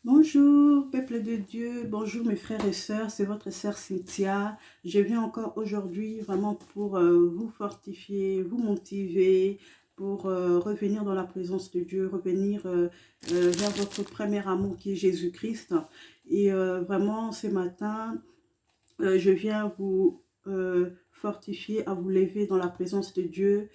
Bonjour, peuple de Dieu, bonjour mes frères et sœurs, c'est votre sœur Cynthia. Je viens encore aujourd'hui vraiment pour vous fortifier, vous motiver, pour revenir dans la présence de Dieu, revenir vers votre premier amour qui est Jésus-Christ. Et vraiment ce matin, je viens vous fortifier, à vous lever dans la présence de Dieu,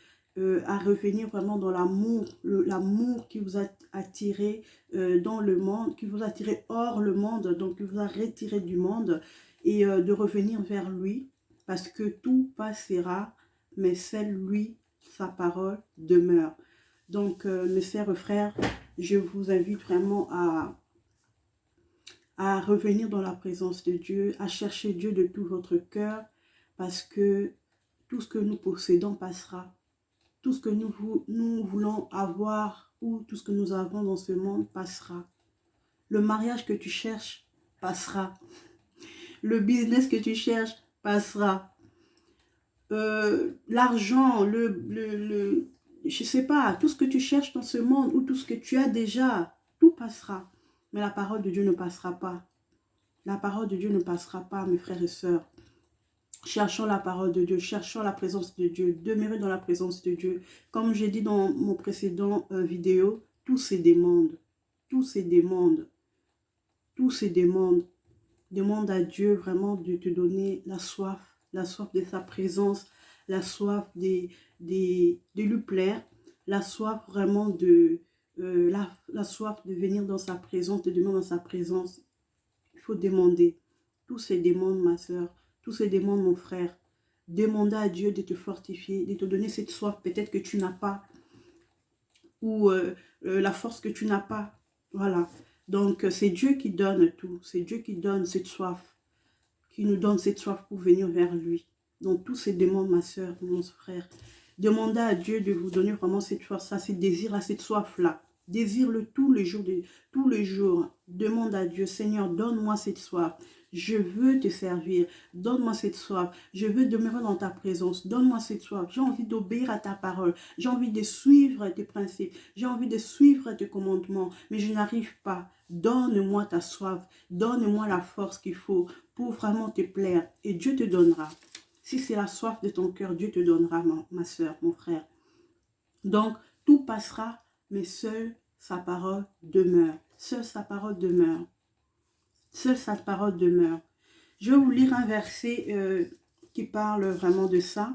à revenir vraiment dans l'amour, l'amour qui vous a attiré dans le monde, qui vous a attiré hors le monde, donc qui vous a retiré du monde, et de revenir vers lui, parce que tout passera, mais celle lui, sa parole demeure. Donc, mes sœurs et frères, je vous invite vraiment à revenir dans la présence de Dieu, à chercher Dieu de tout votre cœur, parce que tout ce que nous possédons passera. Tout ce que nous voulons avoir ou tout ce que nous avons dans ce monde passera. Le mariage que tu cherches passera. Le business que tu cherches passera. L'argent, je sais pas, tout ce que tu cherches dans ce monde ou tout ce que tu as déjà, tout passera. Mais la parole de Dieu ne passera pas. La parole de Dieu ne passera pas, mes frères et sœurs. Cherchons la parole de Dieu, cherchons la présence de Dieu, demeurez dans la présence de Dieu. Comme j'ai dit dans mon précédent vidéo, tout se demande, tout se demande, tout se demande. Demande à Dieu vraiment de te donner la soif de sa présence, la soif de lui plaire, la soif vraiment la soif de venir dans sa présence, de demeurer dans sa présence. Il faut demander. Tout se demande, ma soeur. Tout se demande, mon frère. Demandez à Dieu de te fortifier, de te donner cette soif peut-être que tu n'as pas, ou la force que tu n'as pas. Voilà. Donc, c'est Dieu qui donne tout. C'est Dieu qui donne cette soif, qui nous donne cette soif pour venir vers lui. Donc, tout se demande, ma soeur, mon frère. Demandez à Dieu de vous donner vraiment cette force-là, ce désir-là, cette soif-là. Désire-le tous les jours, tous les jours. Demande à Dieu, Seigneur, donne-moi cette soif. Je veux te servir. Donne-moi cette soif. Je veux demeurer dans ta présence. Donne-moi cette soif. J'ai envie d'obéir à ta parole. J'ai envie de suivre tes principes. J'ai envie de suivre tes commandements. Mais je n'arrive pas. Donne-moi ta soif. Donne-moi la force qu'il faut pour vraiment te plaire. Et Dieu te donnera. Si c'est la soif de ton cœur, Dieu te donnera, ma soeur, mon frère. Donc, tout passera, mais seule sa parole demeure. Seule sa parole demeure. Seule sa parole demeure. Je vais vous lire un verset qui parle vraiment de ça.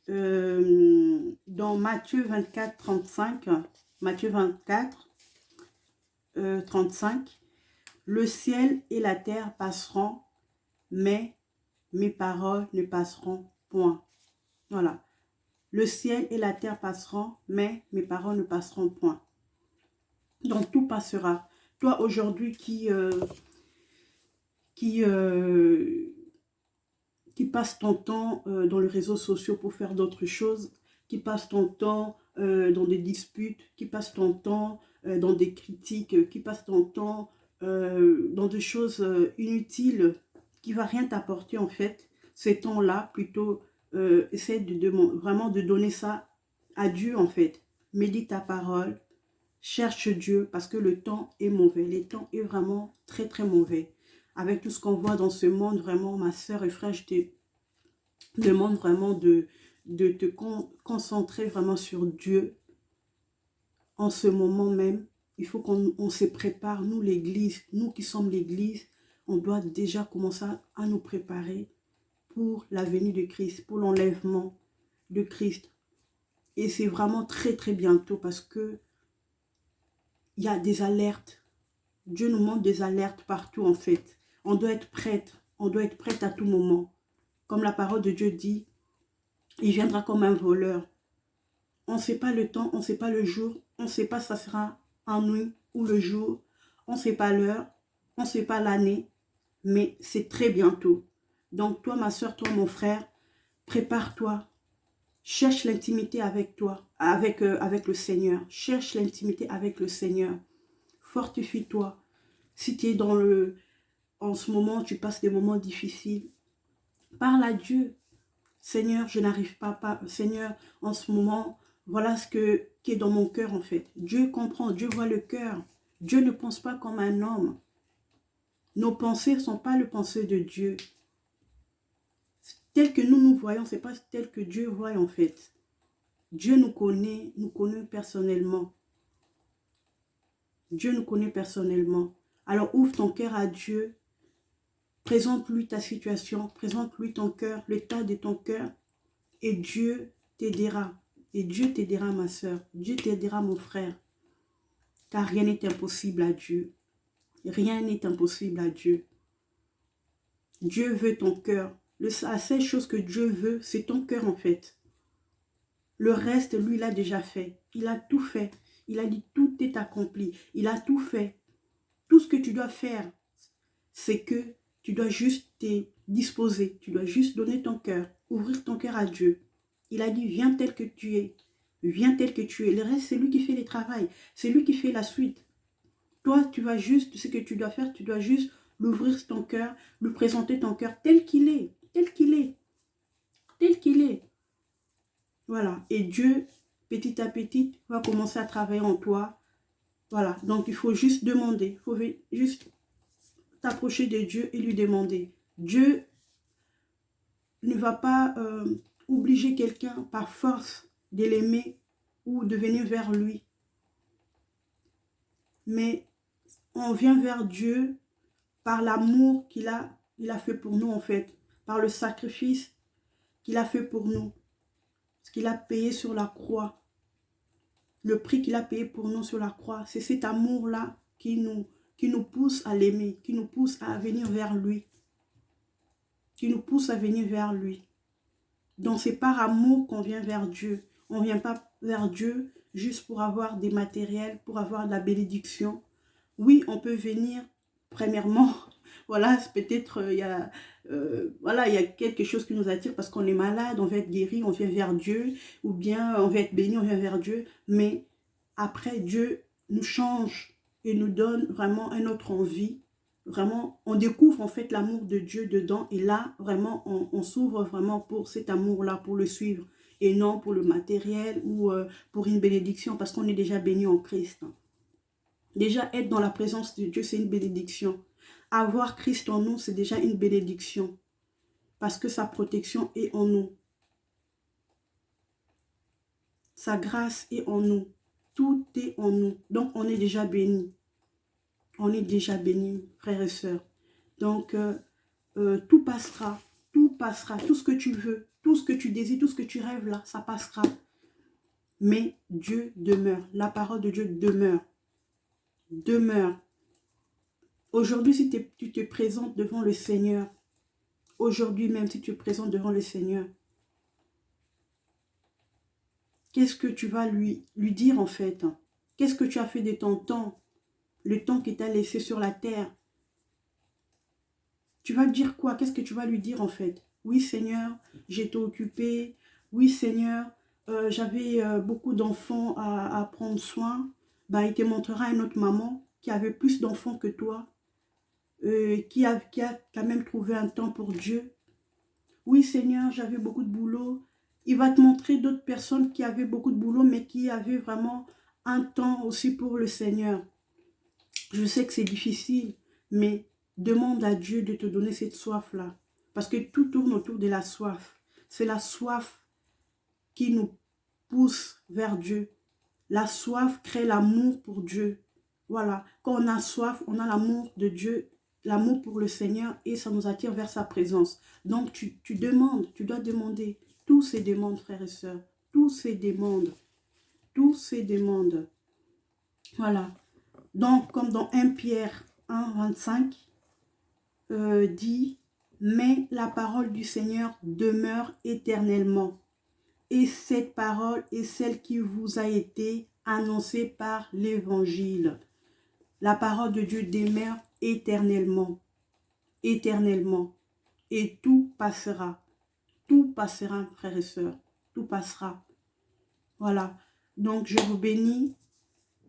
Dans Matthieu 24, 35. Matthieu 24, 35. Le ciel et la terre passeront, mais mes paroles ne passeront point. Voilà. Le ciel et la terre passeront, mais mes paroles ne passeront point. Donc tout passera. Toi aujourd'hui qui passe ton temps dans les réseaux sociaux pour faire d'autres choses, qui passe ton temps dans des disputes, qui passe ton temps dans des critiques, qui passe ton temps dans des choses inutiles, qui ne va rien t'apporter en fait, ces temps-là, plutôt essaie vraiment de donner ça à Dieu en fait. Médite ta parole, cherche Dieu parce que le temps est mauvais, le temps est vraiment très très mauvais. Avec tout ce qu'on voit dans ce monde, vraiment, ma soeur et frère, je te demande vraiment de te concentrer vraiment sur Dieu en ce moment même. Il faut qu'on se prépare, nous l'église, nous qui sommes l'église, on doit déjà commencer à nous préparer pour la venue de Christ, pour l'enlèvement de Christ. Et c'est vraiment très très bientôt parce que il y a des alertes. Dieu nous montre des alertes partout en fait. On doit être prête, on doit être prête à tout moment. Comme la parole de Dieu dit, il viendra comme un voleur. On ne sait pas le temps, on ne sait pas le jour, on ne sait pas si ça sera en nuit ou le jour, on ne sait pas l'heure, on ne sait pas l'année, mais c'est très bientôt. Donc toi, ma soeur, toi, mon frère, prépare-toi. Cherche l'intimité avec toi, avec le Seigneur. Cherche l'intimité avec le Seigneur. Fortifie-toi. Si tu es en ce moment, tu passes des moments difficiles, parle à Dieu. Seigneur, je n'arrive pas. Seigneur, en ce moment, voilà qui est dans mon cœur en fait. Dieu comprend, Dieu voit le cœur. Dieu ne pense pas comme un homme. Nos pensées ne sont pas les pensées de Dieu. Tel que nous voyons, ce n'est pas tel que Dieu voit en fait. Dieu nous connaît personnellement. Dieu nous connaît personnellement. Alors ouvre ton cœur à Dieu. Présente-lui ta situation. Présente-lui ton cœur, l'état de ton cœur. Et Dieu t'aidera. Et Dieu t'aidera, ma soeur. Dieu t'aidera, mon frère. Car rien n'est impossible à Dieu. Rien n'est impossible à Dieu. Dieu veut ton cœur. La seule chose que Dieu veut, c'est ton cœur en fait. Le reste, lui, il a déjà fait. Il a tout fait. Il a dit, tout est accompli. Il a tout fait. Tout ce que tu dois faire, c'est que tu dois juste te disposer. Tu dois juste donner ton cœur. Ouvrir ton cœur à Dieu. Il a dit, viens tel que tu es. Viens tel que tu es. Le reste, c'est lui qui fait le travail. C'est lui qui fait la suite. Toi, tu vas juste, ce que tu dois faire, tu dois juste l'ouvrir ton cœur, lui présenter ton cœur tel qu'il est. Tel qu'il est. Tel qu'il est. Voilà. Et Dieu, petit à petit, va commencer à travailler en toi. Voilà. Donc, il faut juste demander. Il faut juste t'approcher de Dieu et lui demander. Dieu ne va pas obliger quelqu'un par force de l'aimer ou de venir vers lui. Mais on vient vers Dieu par l'amour qu'il a fait pour nous en fait. Par le sacrifice qu'il a fait pour nous. Ce qu'il a payé sur la croix. Le prix qu'il a payé pour nous sur la croix. C'est cet amour-là qui nous pousse à l'aimer. Qui nous pousse à venir vers lui. Qui nous pousse à venir vers lui. Donc c'est par amour qu'on vient vers Dieu. On ne vient pas vers Dieu juste pour avoir des matériels, pour avoir de la bénédiction. Oui, on peut venir premièrement. Voilà, peut-être il y a quelque chose qui nous attire parce qu'on est malade, on veut être guéri, on vient vers Dieu, ou bien on veut être béni, on vient vers Dieu. Mais après, Dieu nous change et nous donne vraiment une autre envie. Vraiment, on découvre en fait l'amour de Dieu dedans. Et là, vraiment, on s'ouvre vraiment pour cet amour-là, pour le suivre. Et non pour le matériel ou pour une bénédiction parce qu'on est déjà béni en Christ. Déjà, être dans la présence de Dieu, c'est une bénédiction. Avoir Christ en nous, c'est déjà une bénédiction. Parce que sa protection est en nous. Sa grâce est en nous. Tout est en nous. Donc, on est déjà béni. On est déjà béni, frères et sœurs. Donc, tout passera. Tout passera. Tout ce que tu veux, tout ce que tu désires, tout ce que tu rêves là, ça passera. Mais Dieu demeure. La parole de Dieu demeure. Demeure. Aujourd'hui, si tu te présentes devant le Seigneur, aujourd'hui même, si tu te présentes devant le Seigneur, qu'est-ce que tu vas lui dire en fait? Qu'est-ce que tu as fait de ton temps? Le temps qu'il t'a laissé sur la terre? Tu vas dire quoi? Qu'est-ce que tu vas lui dire en fait? Oui Seigneur, j'étais occupé. Oui Seigneur, j'avais beaucoup d'enfants à prendre soin. Bah, il te montrera une autre maman qui avait plus d'enfants que toi. Qui a quand même trouvé un temps pour Dieu. Oui Seigneur, j'avais beaucoup de boulot. Il va te montrer d'autres personnes qui avaient beaucoup de boulot, mais qui avaient vraiment un temps aussi pour le Seigneur. Je sais que c'est difficile, mais demande à Dieu de te donner cette soif-là. Parce que tout tourne autour de la soif. C'est la soif qui nous pousse vers Dieu. La soif crée l'amour pour Dieu. Voilà, quand on a soif, on a l'amour de Dieu, l'amour pour le Seigneur et ça nous attire vers sa présence. Donc tu demandes, tu dois demander. Tous ces demandes, frères et sœurs, tous ces demandes. Tous ces demandes. Voilà. Donc, comme dans 1 Pierre 1, 25, dit, mais la parole du Seigneur demeure éternellement. Et cette parole est celle qui vous a été annoncée par l'Évangile. La parole de Dieu demeure éternellement. Éternellement. Et tout passera. Tout passera, frères et sœurs. Tout passera. Voilà. Donc, je vous bénis.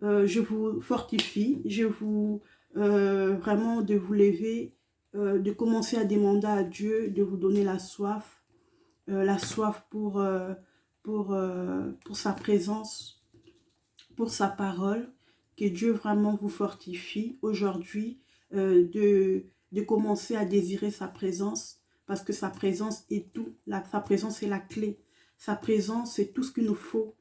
Je vous fortifie. Je vous... vraiment de vous lever. De commencer à demander à Dieu de vous donner la soif. La soif pour sa présence. Pour sa parole. Que Dieu vraiment vous fortifie aujourd'hui de commencer à désirer sa présence, parce que sa présence est tout. Sa présence est la clé. Sa présence, c'est tout ce qu'il nous faut.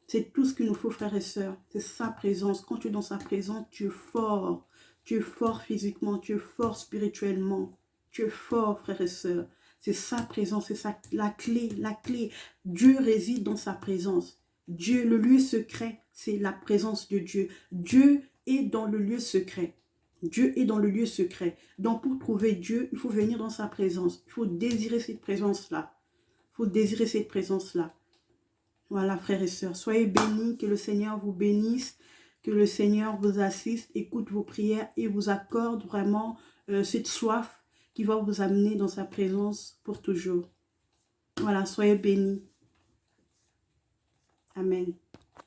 C'est tout ce qu'il nous faut, frères et sœurs. C'est sa présence. Quand tu es dans sa présence, tu es fort. Tu es fort physiquement, tu es fort spirituellement. Tu es fort, frères et sœurs. C'est sa présence, c'est la clé, la clé. Dieu réside dans sa présence. Dieu, le lieu secret, c'est la présence de Dieu. Dieu est dans le lieu secret. Dieu est dans le lieu secret. Donc, pour trouver Dieu, il faut venir dans sa présence. Il faut désirer cette présence-là. Il faut désirer cette présence-là. Voilà, frères et sœurs. Soyez bénis, que le Seigneur vous bénisse, que le Seigneur vous assiste, écoute vos prières et vous accorde vraiment cette soif qui va vous amener dans sa présence pour toujours. Voilà, soyez bénis. Amen.